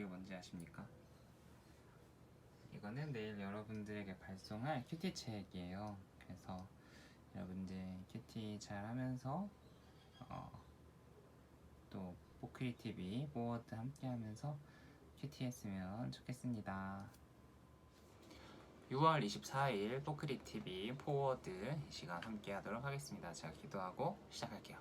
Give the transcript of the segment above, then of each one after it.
이게 뭔지 아십니까? 이거는 내일 여러분들에게 발송할 큐티 책이에요. 그래서 여러분들 큐티 잘 하면서 또 포크리TV, 포워드 함께 하면서 큐티 했으면 좋겠습니다. 6월 24일 포크리TV, 포워드 이 시간 함께 하도록 하겠습니다. 제가 기도하고 시작할게요.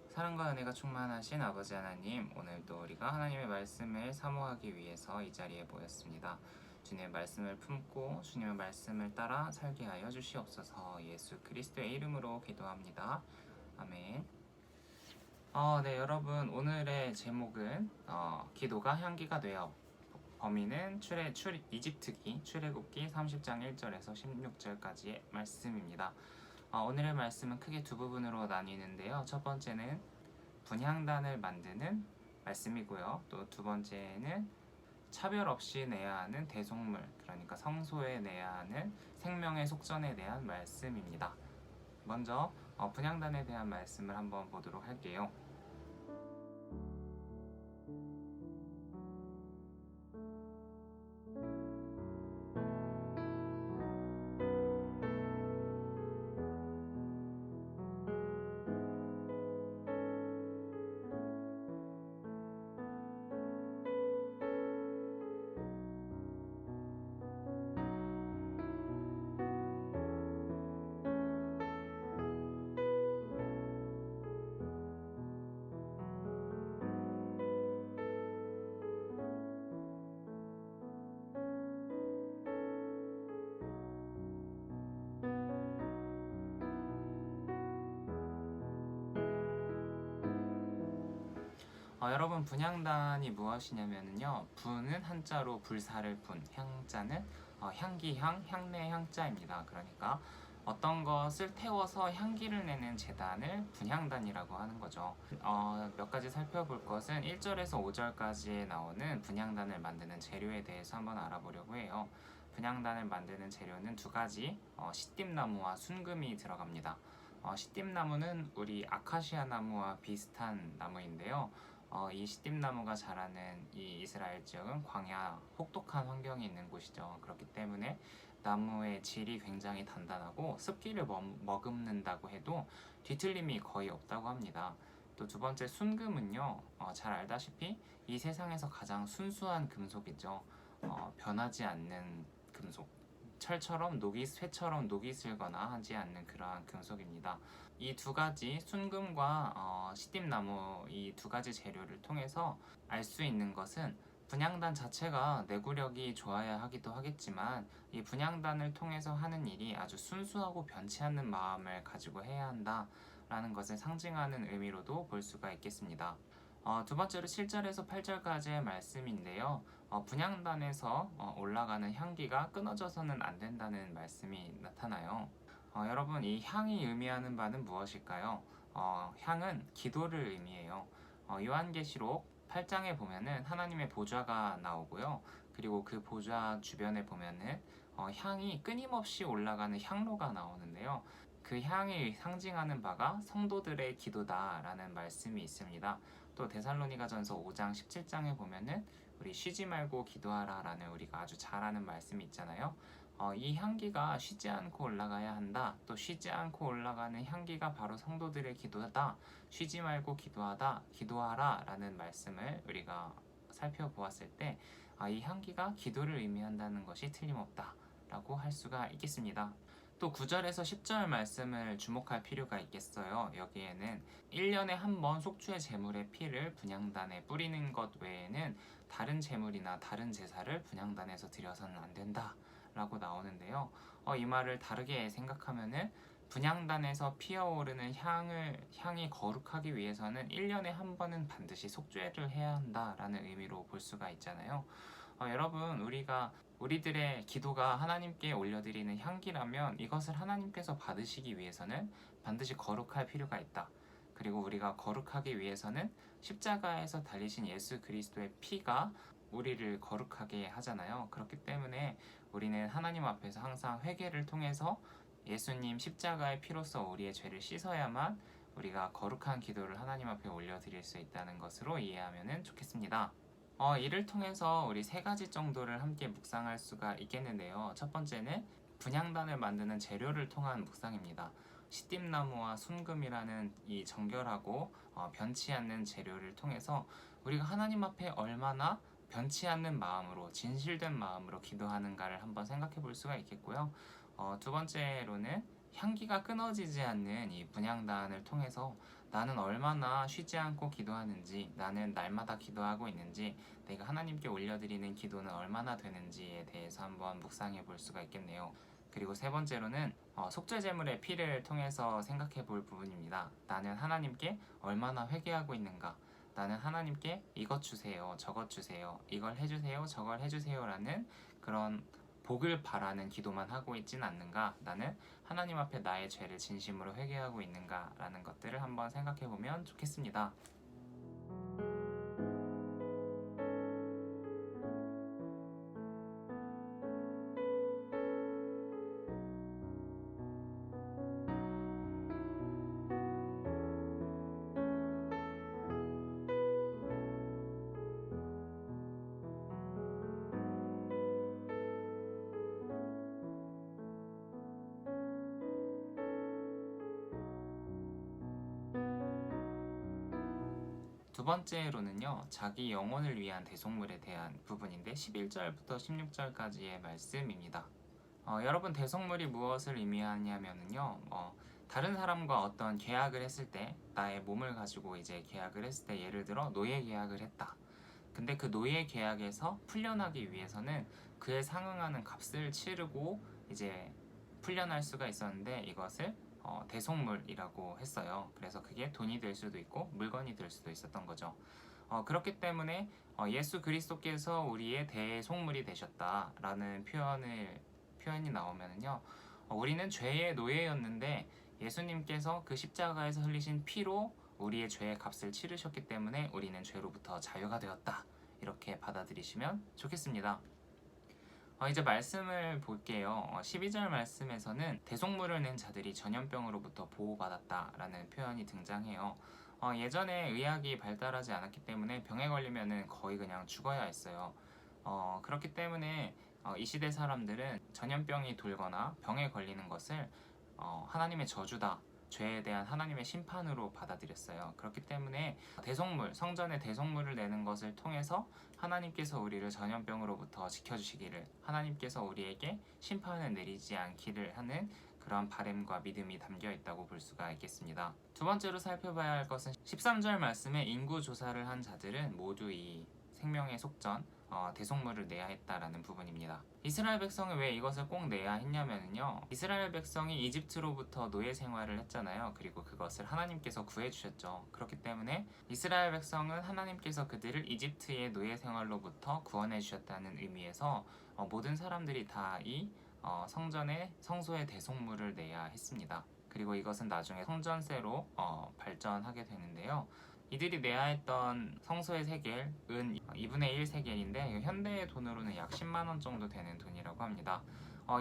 사랑과 은혜가 충만하신 아버지 하나님, 오늘도 우리가 하나님의 말씀을 사모하기 위해서 이 자리에 모였습니다. 주님의 말씀을 품고 주님의 말씀을 따라 살게 하여 주시옵소서. 예수 그리스도의 이름으로 기도합니다. 아멘. 네, 여러분, 오늘의 제목은 기도가 향기가 되어. 범위는 이집트기 출애굽기 30장 1절에서 16절까지의 말씀입니다. 오늘의 말씀은 크게 두 부분으로 나뉘는데요. 첫 번째는 분향단을 만드는 말씀이고요. 또 두 번째는 차별 없이 내야 하는 대속물, 그러니까 성소에 내야 하는 생명의 속전에 대한 말씀입니다. 먼저 분향단에 대한 말씀을 한번 보도록 할게요. 여러분, 분향단이 무엇이냐면요, 분은 한자로 불사를 분, 향자는 향기향, 향내 향자입니다. 그러니까 어떤 것을 태워서 향기를 내는 제단을 분향단이라고 하는 거죠. 몇 가지 살펴볼 것은 1절에서 5절까지에 나오는 분향단을 만드는 재료에 대해서 한번 알아보려고 해요. 분향단을 만드는 재료는 두 가지, 시띠나무와 순금이 들어갑니다. 시띠나무는 우리 아카시아 나무와 비슷한 나무인데요. 이 시띠나무가 자라는 이 이스라엘 지역은 광야, 혹독한 환경이 있는 곳이죠. 그렇기 때문에 나무의 질이 굉장히 단단하고 습기를 머금는다고 해도 뒤틀림이 거의 없다고 합니다. 또 두 번째 순금은요, 잘 알다시피 이 세상에서 가장 순수한 금속이죠. 변하지 않는 금속. 쇠처럼 녹이 슬거나 하지 않는 그러한 금속입니다. 이 두 가지 순금과 시띠나무 이 두 가지 재료를 통해서 알 수 있는 것은 분향단 자체가 내구력이 좋아야 하기도 하겠지만 이 분향단을 통해서 하는 일이 아주 순수하고 변치 않는 마음을 가지고 해야 한다라는 것을 상징하는 의미로도 볼 수가 있겠습니다. 두 번째로 7절에서 8절까지의 말씀인데요. 분향단에서 올라가는 향기가 끊어져서는 안 된다는 말씀이 나타나요. 여러분, 이 향이 의미하는 바는 무엇일까요? 향은 기도를 의미해요. 요한계시록 8장에 보면은 하나님의 보좌가 나오고요. 그리고 그 보좌 주변에 보면은 향이 끊임없이 올라가는 향로가 나오는데요. 그 향이 상징하는 바가 성도들의 기도다라는 말씀이 있습니다. 또 데살로니가전서 5장 17장에 보면은 우리 쉬지 말고 기도하라라는 우리가 아주 잘 아는 말씀이 있잖아요. 이 향기가 쉬지 않고 올라가야 한다. 또 쉬지 않고 올라가는 향기가 바로 성도들의 기도다. 쉬지 말고 기도하라 라는 말씀을 우리가 살펴보았을 때 이 향기가 기도를 의미한다는 것이 틀림없다 라고 할 수가 있겠습니다. 또 9절에서 10절 말씀을 주목할 필요가 있겠어요. 여기에는 1년에 한 번 속죄 제물의 피를 분향단에 뿌리는 것 외에는 다른 제물이나 다른 제사를 분향단에서 드려서는 안 된다 라고 나오는데요. 이 말을 다르게 생각하면은 분향단에서 피어오르는 향이 거룩하기 위해서는 1년에 한 번은 반드시 속죄를 해야 한다라는 의미로 볼 수가 있잖아요. 여러분, 우리들의 기도가 하나님께 올려드리는 향기라면 이것을 하나님께서 받으시기 위해서는 반드시 거룩할 필요가 있다. 그리고 우리가 거룩하기 위해서는 십자가에서 달리신 예수 그리스도의 피가 우리를 거룩하게 하잖아요. 그렇기 때문에 우리는 하나님 앞에서 항상 회개를 통해서 예수님 십자가의 피로써 우리의 죄를 씻어야만 우리가 거룩한 기도를 하나님 앞에 올려드릴 수 있다는 것으로 이해하면 좋겠습니다. 이를 통해서 우리 세 가지 정도를 함께 묵상할 수가 있겠는데요. 첫 번째는 분향단을 만드는 재료를 통한 묵상입니다. 시띠나무와 순금이라는 이 정결하고 변치 않는 재료를 통해서 우리가 하나님 앞에 얼마나 변치 않는 마음으로, 진실된 마음으로 기도하는가를 한번 생각해 볼 수가 있겠고요. 두 번째로는 향기가 끊어지지 않는 이 분향단을 통해서 나는 얼마나 쉬지 않고 기도하는지, 나는 날마다 기도하고 있는지, 내가 하나님께 올려드리는 기도는 얼마나 되는지에 대해서 한번 묵상해 볼 수가 있겠네요. 그리고 세 번째로는 속죄제물의 피를 통해서 생각해 볼 부분입니다. 나는 하나님께 얼마나 회개하고 있는가, 나는 하나님께 이것 주세요, 저것 주세요, 이걸 해주세요, 저걸 해주세요 라는 그런 복을 바라는 기도만 하고 있진 않는가, 나는 하나님 앞에 나의 죄를 진심으로 회개하고 있는가 라는 것들을 한번 생각해 보면 좋겠습니다. 두 번째로는요, 자기 영혼을 위한 대속물에 대한 부분인데 11절부터 16절까지의 말씀입니다. 여러분, 대속물이 무엇을 의미하냐면요, 다른 사람과 어떤 계약을 했을 때, 나의 몸을 가지고 이제 계약을 했을 때, 예를 들어 노예 계약을 했다. 근데 그 노예 계약에서 풀려나기 위해서는 그에 상응하는 값을 치르고 이제 풀려날 수가 있었는데, 이것을 대속물이라고 했어요. 그래서 그게 돈이 될 수도 있고 물건이 될 수도 있었던 거죠. 그렇기 때문에 예수 그리스도께서 우리의 대속물이 되셨다라는 표현이 나오면요, 우리는 죄의 노예였는데 예수님께서 그 십자가에서 흘리신 피로 우리의 죄의 값을 치르셨기 때문에 우리는 죄로부터 자유가 되었다, 이렇게 받아들이시면 좋겠습니다. 이제 말씀을 볼게요. 12절 말씀에서는 대속물을 낸 자들이 전염병으로부터 보호받았다라는 표현이 등장해요. 예전에 의학이 발달하지 않았기 때문에 병에 걸리면 거의 그냥 죽어야 했어요. 그렇기 때문에 이 시대 사람들은 전염병이 돌거나 병에 걸리는 것을 하나님의 저주다, 죄에 대한 하나님의 심판으로 받아들였어요. 그렇기 때문에 대속물, 성전의 대속물을 내는 것을 통해서 하나님께서 우리를 전염병으로부터 지켜주시기를, 하나님께서 우리에게 심판을 내리지 않기를 하는 그런 바람과 믿음이 담겨 있다고 볼 수가 있겠습니다. 두 번째로 살펴봐야 할 것은 13절 말씀에 인구 조사를 한 자들은 모두 이 생명의 속전, 대속물을 내야 했다라는 부분입니다. 이스라엘 백성이 왜 이것을 꼭 내야 했냐면요, 이스라엘 백성이 이집트로부터 노예 생활을 했잖아요. 그리고 그것을 하나님께서 구해주셨죠. 그렇기 때문에 이스라엘 백성은 하나님께서 그들을 이집트의 노예 생활로부터 구원해 주셨다는 의미에서 모든 사람들이 다 이 성소의 대속물을 내야 했습니다. 그리고 이것은 나중에 성전세로 발전하게 되는데요. 이들이 내야 했던 성소의 세겔, 은 2분의 1 세겔인데 현대의 돈으로는 약 10만 원 정도 되는 돈이라고 합니다.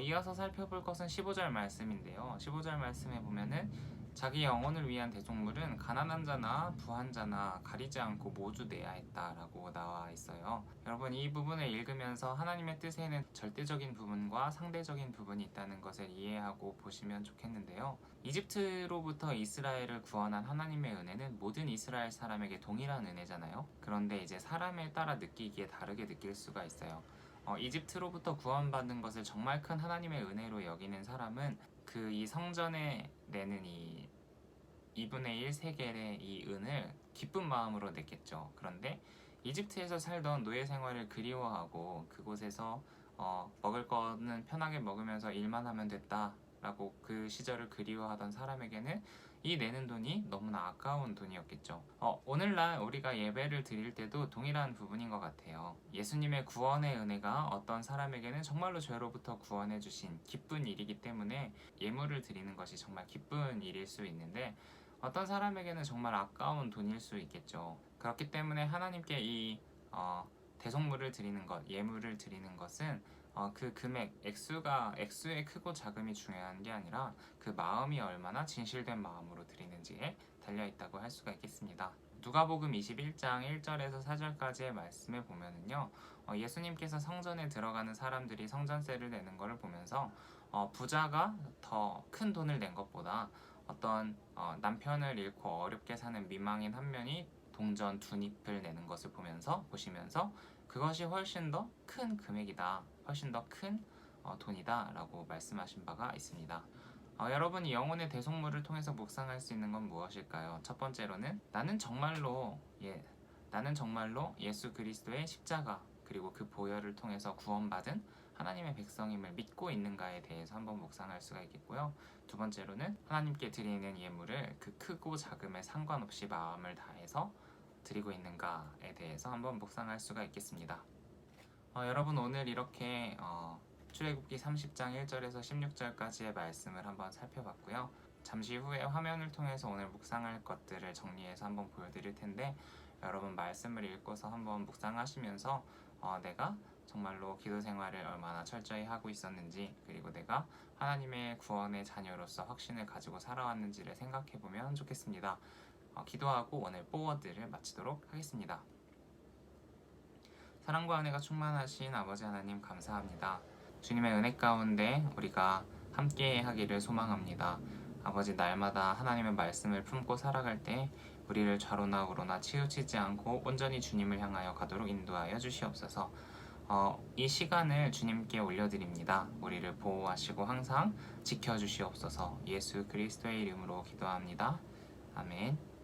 이어서 살펴볼 것은 15절 말씀인데요. 15절 말씀에 보면은 자기 영혼을 위한 대속물은 가난한 자나 부한 자나 가리지 않고 모두 내야 했다라고 나와 있어요. 여러분, 이 부분을 읽으면서 하나님의 뜻에는 절대적인 부분과 상대적인 부분이 있다는 것을 이해하고 보시면 좋겠는데요. 이집트로부터 이스라엘을 구원한 하나님의 은혜는 모든 이스라엘 사람에게 동일한 은혜잖아요. 그런데 이제 사람에 따라 느끼기에 다르게 느낄 수가 있어요. 이집트로부터 구원받는 것을 정말 큰 하나님의 은혜로 여기는 사람은 이 성전에 내는 이 2분의 1 세겔의 이 은을 기쁜 마음으로 냈겠죠. 그런데 이집트에서 살던 노예 생활을 그리워하고 그곳에서 먹을 거는 편하게 먹으면서 일만 하면 됐다 라고 그 시절을 그리워하던 사람에게는 이 내는 돈이 너무나 아까운 돈이었겠죠. 오늘날 우리가 예배를 드릴 때도 동일한 부분인 것 같아요. 예수님의 구원의 은혜가 어떤 사람에게는 정말로 죄로부터 구원해 주신 기쁜 일이기 때문에 예물을 드리는 것이 정말 기쁜 일일 수 있는데, 어떤 사람에게는 정말 아까운 돈일 수 있겠죠. 그렇기 때문에 하나님께 이 대속물을 드리는 것, 예물을 드리는 것은 그 금액, 액수의 크고 작음이 중요한 게 아니라 그 마음이 얼마나 진실된 마음으로 드리는지에 달려있다고 할 수가 있겠습니다. 누가복음 21장 1절에서 4절까지의 말씀을 보면은요, 예수님께서 성전에 들어가는 사람들이 성전세를 내는 것을 보면서 부자가 더 큰 돈을 낸 것보다 어떤 남편을 잃고 어렵게 사는 미망인 한 명이 동전 2닙을 내는 것을 보시면서 그것이 훨씬 더 큰 금액이다, 훨씬 더 큰 돈이다 라고 말씀하신 바가 있습니다. 여러분이 영혼의 대속물을 통해서 묵상할 수 있는 건 무엇일까요? 첫 번째로는 나는 정말로 예수 그리스도의 십자가 그리고 그 보혈을 통해서 구원받은 하나님의 백성임을 믿고 있는가에 대해서 한번 묵상할 수가 있겠고요. 두 번째로는 하나님께 드리는 예물을 그 크고 작음에 상관없이 마음을 다해서 드리고 있는가에 대해서 한번 묵상할 수가 있겠습니다. 여러분 오늘 이렇게 출애굽기 30장 1절에서 16절까지의 말씀을 한번 살펴봤고요. 잠시 후에 화면을 통해서 오늘 묵상할 것들을 정리해서 한번 보여드릴 텐데 여러분 말씀을 읽고서 한번 묵상하시면서 내가 정말로 기도 생활을 얼마나 철저히 하고 있었는지 그리고 내가 하나님의 구원의 자녀로서 확신을 가지고 살아왔는지를 생각해보면 좋겠습니다. 기도하고 오늘 포워드를 마치도록 하겠습니다. 사랑과 은혜가 충만하신 아버지 하나님 감사합니다. 주님의 은혜 가운데 우리가 함께 하기를 소망합니다. 아버지 날마다 하나님의 말씀을 품고 살아갈 때 우리를 좌로나 우로나 치우치지 않고 온전히 주님을 향하여 가도록 인도하여 주시옵소서. 이 시간을 주님께 올려드립니다. 우리를 보호하시고 항상 지켜주시옵소서. 예수 그리스도의 이름으로 기도합니다. 아멘.